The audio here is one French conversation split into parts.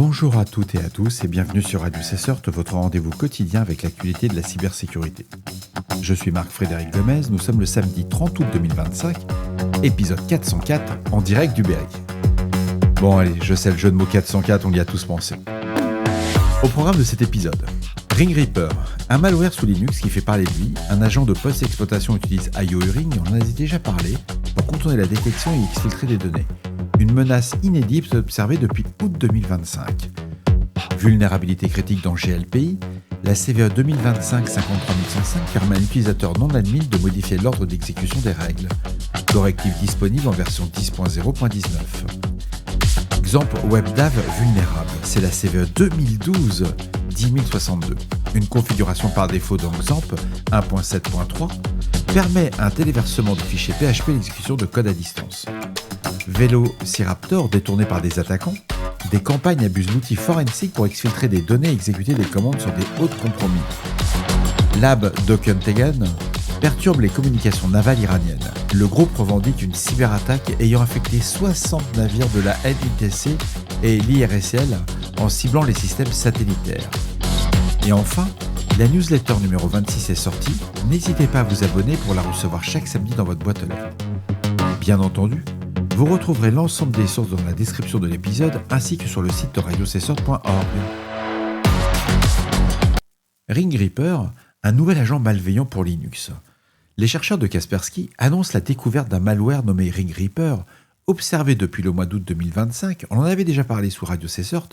Bonjour à toutes et à tous et bienvenue sur Radio Cessort, votre rendez-vous quotidien avec l'actualité de la cybersécurité. Je suis Marc-Frédéric Gomez, nous sommes le samedi 30 août 2025, épisode 404 en direct du Berry. Bon allez, je sais le jeu de mots 404, on y a tous pensé. Au programme de cet épisode, Ring Reaper, un malware sous Linux qui fait parler de lui, un agent de post-exploitation utilise IO-Ring, on en a déjà parlé, pour contourner la détection et exfiltrer des données. Une menace inédite observée depuis août 2025. Vulnérabilité critique dans GLPI, la CVE 2025-53105 permet à un utilisateur non admin de modifier l'ordre d'exécution des règles. Correctif disponible en version 10.0.19. XAMPP WebDAV vulnérable, c'est la CVE 2012-10062. Une configuration par défaut dans XAMPP 1.7.3 permet un téléversement de fichiers PHP et l'exécution de code à distance. Velociraptor détourné par des attaquants, des campagnes abusent l'outil forensique pour exfiltrer des données et exécuter des commandes sur des hauts de compromis. Lab Dokentegen perturbe les communications navales iraniennes. Le groupe revendique une cyberattaque ayant affecté 60 navires de la NITC et l'IRSL en ciblant les systèmes satellitaires. Et enfin, la newsletter numéro 26 est sortie, n'hésitez pas à vous abonner pour la recevoir chaque samedi dans votre boîte aux lettres. Bien entendu, vous retrouverez l'ensemble des sources dans la description de l'épisode ainsi que sur le site de radiocessort.org. Ring Reaper, un nouvel agent malveillant pour Linux. Les chercheurs de Kaspersky annoncent la découverte d'un malware nommé Ring Reaper, observé depuis le mois d'août 2025. On en avait déjà parlé sous Radio Cessort.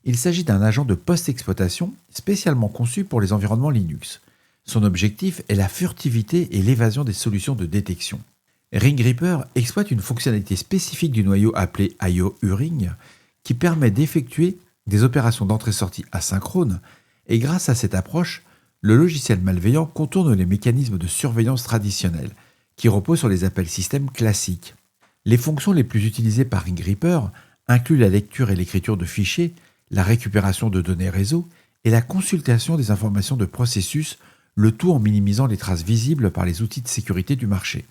Il s'agit d'un agent de post-exploitation spécialement conçu pour les environnements Linux. Son objectif est la furtivité et l'évasion des solutions de détection. Ring Reaper exploite une fonctionnalité spécifique du noyau appelée IO-Ring qui permet d'effectuer des opérations d'entrée-sortie asynchrones et grâce à cette approche, le logiciel malveillant contourne les mécanismes de surveillance traditionnels qui reposent sur les appels système classiques. Les fonctions les plus utilisées par Ring Reaper incluent la lecture et l'écriture de fichiers, la récupération de données réseau et la consultation des informations de processus, le tout en minimisant les traces visibles par les outils de sécurité du marché.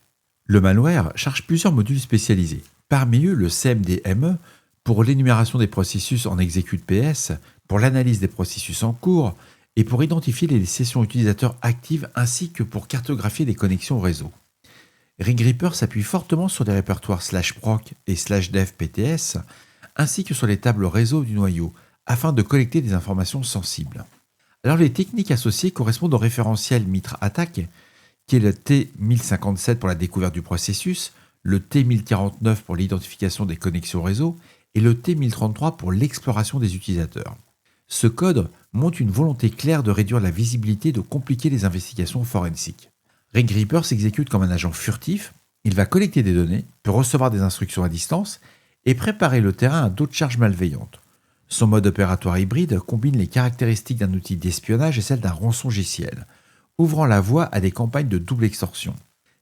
Le malware charge plusieurs modules spécialisés, parmi eux le CMDME pour l'énumération des processus en exécute PS, pour l'analyse des processus en cours et pour identifier les sessions utilisateurs actives ainsi que pour cartographier les connexions au réseau. Ring Reaper s'appuie fortement sur les répertoires /proc et /dev PTS ainsi que sur les tables réseau du noyau afin de collecter des informations sensibles. Alors les techniques associées correspondent au référentiel Mitra Attack qui est le T1057 pour la découverte du processus, le T1049 pour l'identification des connexions réseau et le T1033 pour l'exploration des utilisateurs. Ce code montre une volonté claire de réduire la visibilité et de compliquer les investigations forensiques. Ring Reaper s'exécute comme un agent furtif, il va collecter des données, peut recevoir des instructions à distance et préparer le terrain à d'autres charges malveillantes. Son mode opératoire hybride combine les caractéristiques d'un outil d'espionnage et celles d'un rançongiciel, ouvrant la voie à des campagnes de double extorsion.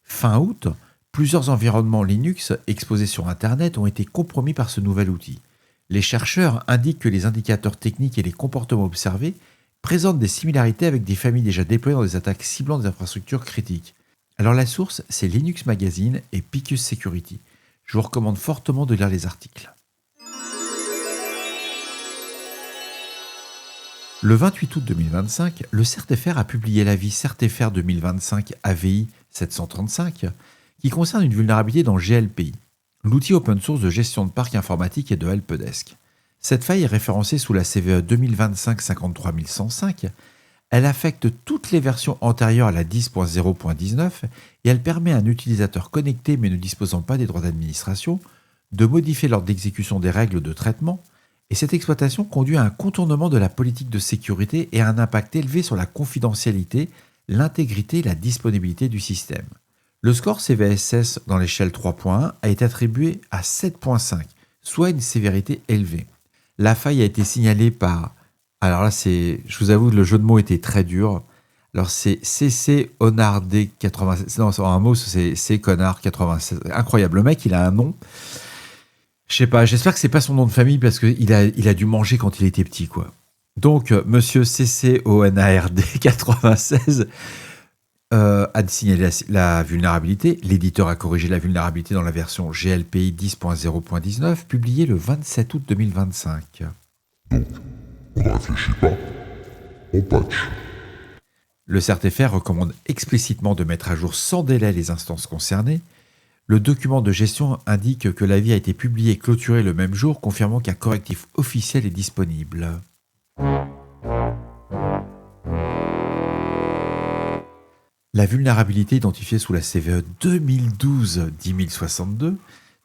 Fin août, plusieurs environnements Linux exposés sur Internet ont été compromis par ce nouvel outil. Les chercheurs indiquent que les indicateurs techniques et les comportements observés présentent des similarités avec des familles déjà déployées dans des attaques ciblant des infrastructures critiques. Alors la source, c'est Linux Magazine et Picus Security. Je vous recommande fortement de lire les articles. Le 28 août 2025, le CERT-FR a publié l'avis CERT-FR 2025 AVI 735 qui concerne une vulnérabilité dans GLPI, l'outil open source de gestion de parc informatique et de helpdesk. Cette faille est référencée sous la CVE 2025-53105. Elle affecte toutes les versions antérieures à la 10.0.19 et elle permet à un utilisateur connecté mais ne disposant pas des droits d'administration de modifier l'ordre d'exécution des règles de traitement. Et cette exploitation conduit à un contournement de la politique de sécurité et à un impact élevé sur la confidentialité, l'intégrité et la disponibilité du système. Le score CVSS dans l'échelle 3.1 a été attribué à 7.5, soit une sévérité élevée. La faille a été signalée par... Alors là, je vous avoue, le jeu de mots était très dur. Alors c'est CC Honard D96. Non, en un mot, c'est C Connard 96. Incroyable. Le mec, il a un nom... Je sais pas, j'espère que c'est pas son nom de famille parce qu'il a dû manger quand il était petit, quoi. Donc, monsieur CCONARD 96 a signalé la vulnérabilité. L'éditeur a corrigé la vulnérabilité dans la version GLPI 10.0.19, publiée le 27 août 2025. Dans On ne réfléchit pas, on patch. Le CERT-FR recommande explicitement de mettre à jour sans délai les instances concernées. Le document de gestion indique que l'avis a été publié et clôturé le même jour, confirmant qu'un correctif officiel est disponible. La vulnérabilité identifiée sous la CVE 2012-10062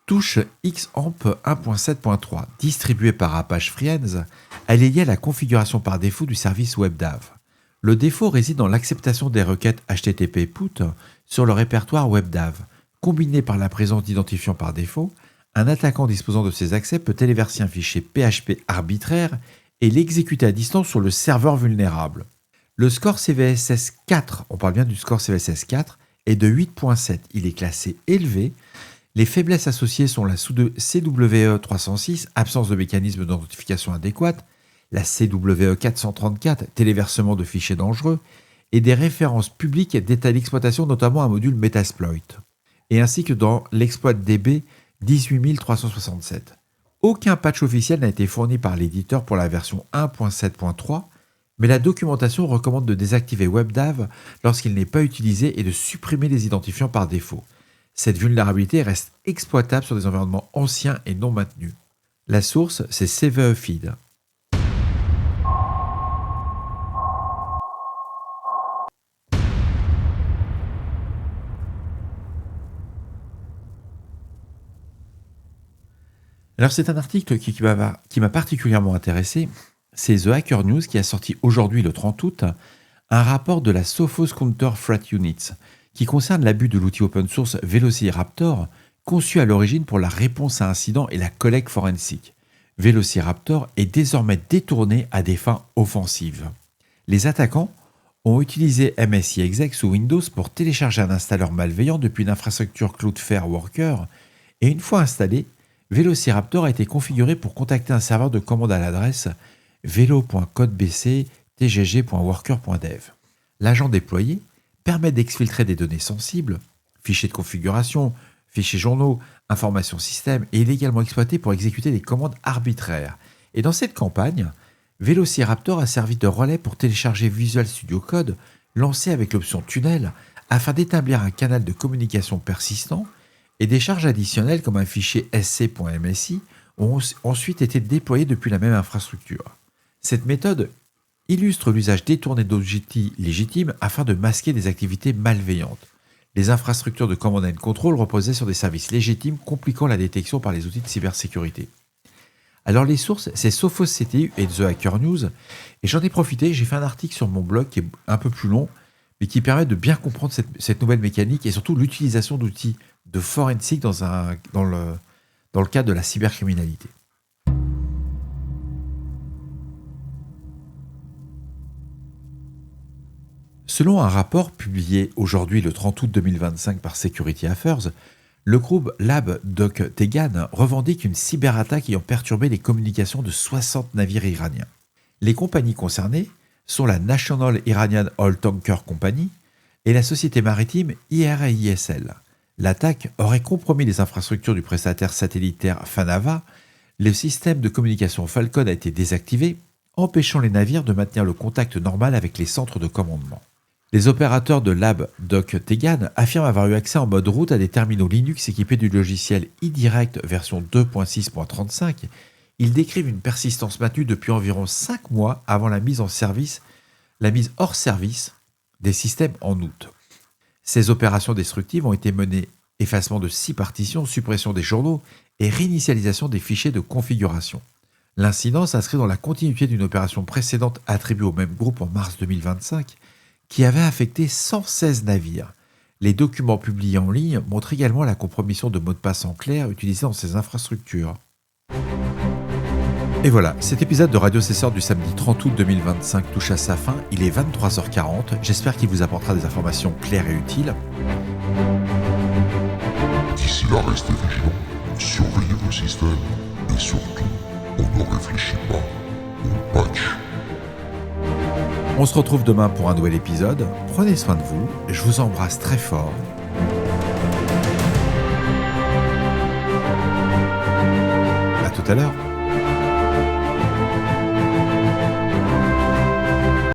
touche XAMPP 1.7.3, distribuée par Apache Friends. Elle est liée à la configuration par défaut du service WebDAV. Le défaut réside dans l'acceptation des requêtes HTTP PUT sur le répertoire WebDAV. Combiné par la présence d'identifiants par défaut, un attaquant disposant de ces accès peut téléverser un fichier PHP arbitraire et l'exécuter à distance sur le serveur vulnérable. Le score CVSS 4, on parle bien du score CVSS 4, est de 8.7. Il est classé élevé. Les faiblesses associées sont la CWE 306, absence de mécanisme d'identification adéquate, la CWE 434, téléversement de fichiers dangereux, et des références publiques d'état d'exploitation, notamment un module Metasploit, et ainsi que dans l'exploit DB 18367. Aucun patch officiel n'a été fourni par l'éditeur pour la version 1.7.3, mais la documentation recommande de désactiver WebDAV lorsqu'il n'est pas utilisé et de supprimer les identifiants par défaut. Cette vulnérabilité reste exploitable sur des environnements anciens et non maintenus. La source, c'est CVEFeed. Alors c'est un article qui m'a particulièrement intéressé. C'est The Hacker News qui a sorti aujourd'hui le 30 août un rapport de la Sophos Counter Threat Units qui concerne l'abus de l'outil open source Velociraptor, conçu à l'origine pour la réponse à incidents et la collecte forensique. Velociraptor est désormais détourné à des fins offensives. Les attaquants ont utilisé MSI exec sous Windows pour télécharger un installeur malveillant depuis une infrastructure Cloudflare Worker et une fois installé, Velociraptor a été configuré pour contacter un serveur de commande à l'adresse velo.codebc.tgg.worker.dev. L'agent déployé permet d'exfiltrer des données sensibles, fichiers de configuration, fichiers journaux, informations système, et il est également exploité pour exécuter des commandes arbitraires. Et dans cette campagne, Velociraptor a servi de relais pour télécharger Visual Studio Code, lancé avec l'option tunnel, afin d'établir un canal de communication persistant, et des charges additionnelles comme un fichier sc.msi ont ensuite été déployées depuis la même infrastructure. Cette méthode illustre l'usage détourné d'outils légitimes afin de masquer des activités malveillantes. Les infrastructures de command and control reposaient sur des services légitimes compliquant la détection par les outils de cybersécurité. Alors les sources, c'est Sophos CTU et The Hacker News, et j'en ai profité, j'ai fait un article sur mon blog qui est un peu plus long, mais qui permet de bien comprendre cette nouvelle mécanique et surtout l'utilisation d'outils de forensique dans le cadre de la cybercriminalité. Selon un rapport publié aujourd'hui le 30 août 2025 par Security Affairs, le groupe Lab Doc Tegan revendique une cyberattaque ayant perturbé les communications de 60 navires iraniens. Les compagnies concernées sont la National Iranian Oil Tanker Company et la société maritime IRISL. L'attaque aurait compromis les infrastructures du prestataire satellitaire Fanava. Le système de communication Falcon a été désactivé, empêchant les navires de maintenir le contact normal avec les centres de commandement. Les opérateurs de Lab Doc Tegan affirment avoir eu accès en mode route à des terminaux Linux équipés du logiciel eDirect version 2.6.35. Ils décrivent une persistance maintenue depuis environ 5 mois avant la mise hors service des systèmes en août. Ces opérations destructives ont été menées effacement de 6 partitions, suppression des journaux et réinitialisation des fichiers de configuration. L'incident s'inscrit dans la continuité d'une opération précédente attribuée au même groupe en mars 2025 qui avait affecté 116 navires. Les documents publiés en ligne montrent également la compromission de mots de passe en clair utilisés dans ces infrastructures. Et voilà, cet épisode de Radio Cesseur du samedi 30 août 2025 touche à sa fin. Il est 23h40. J'espère qu'il vous apportera des informations claires et utiles. D'ici là, restez vigilants, surveillez vos systèmes et surtout, on ne réfléchit pas, on patch. On se retrouve demain pour un nouvel épisode. Prenez soin de vous. Je vous embrasse très fort. À tout à l'heure.